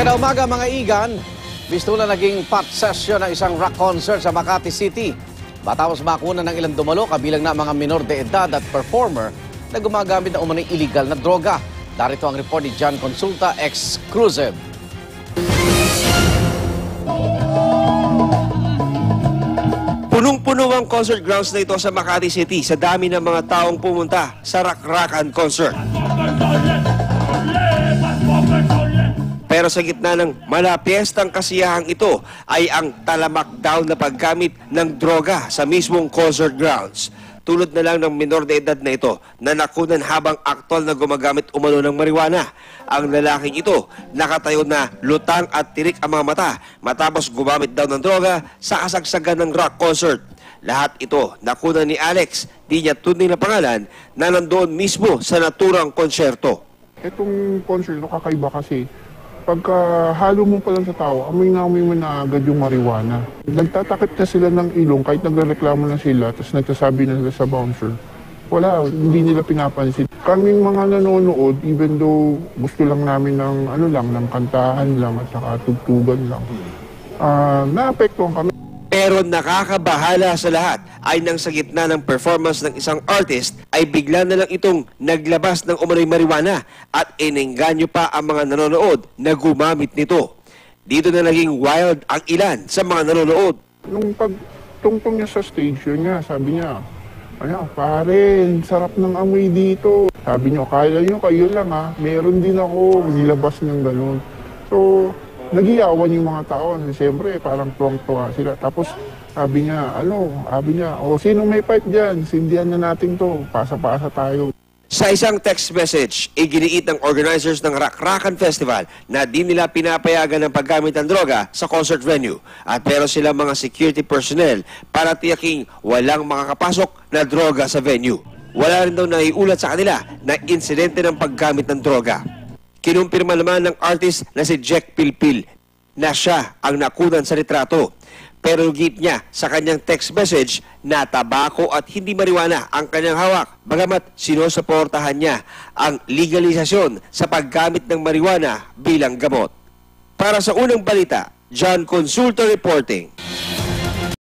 Magandang umaga mga igan. Bistula naging pot session ng isang rock concert sa Makati City. Matapos makuna ng ilang dumalo, kabilang na mga minor de edad at performer na gumagamit ng umano'y illegal na droga. Darito ang report ni John Consulta, exclusive. Punong-puno ang concert grounds na ito sa Makati City sa dami ng mga taong pumunta sa rock-rockan concert. Pero sa gitna ng malapiestang kasiyahang ito ay ang talamak daw na paggamit ng droga sa mismong concert grounds. Tulad na lang ng minor de edad na ito na nakunan habang aktwal na gumagamit umano ng marijuana. Ang lalaking ito nakatayo na lutang at tirik ang mga mata matapos gumamit daw ng droga sa kasagsagan ng rock concert. Lahat ito nakunan ni Alex, di niya tunay na pangalan, na nandoon mismo sa naturang konsyerto. Itong concert kakaiba kasi pagka halo mo pa lang sa tao, amoy mo na agad yung marijuana. Nagtatakip na sila ng ilong kahit nagreklamo na sila, tapos nagsasabi na sila sa bouncer. Wala, hindi nila pinapansin. Kaming mga nanonood, even though gusto lang namin ng ng kantahan lang at saka tugtugan lang, naapektuhan kami. Pero nakakabahala sa lahat ay nang sa gitna ng performance ng isang artist ay bigla na lang itong naglabas ng umano'y marijuana at inengganyo pa ang mga nanonood na gumamit nito. Dito na naging wild ang ilan sa mga nanonood. Nung pagtungtong niya sa stage, yun nga, sabi niya, pare, sarap ng amoy dito. Sabi niya, kaya niyo, kayo lang ha, meron din ako, nilabas ng ganun. So, nagiyawan yung mga tao. Siyempre, parang tuwang-tuwa sila. Tapos, sabi niya, sino may pipe dyan? Sindihan na natin to. Pasa-pasa tayo. Sa isang text message, iginiit ng organizers ng Rock-Rockan Festival na di nila pinapayagan ng paggamit ng droga sa concert venue. At pero sila mga security personnel para tiyaking walang makakapasok na droga sa venue. Wala rin daw naiulat sa kanila na insidente ng paggamit ng droga. Kinumpirma naman ng artist na si Jack Pilpil na siya ang nakunan sa litrato. Pero git niya sa kanyang text message na tabako at hindi marijuana ang kanyang hawak. Bagamat sinusuportahan niya ang legalisasyon sa paggamit ng marijuana bilang gamot. Para sa unang balita, John Consulta reporting.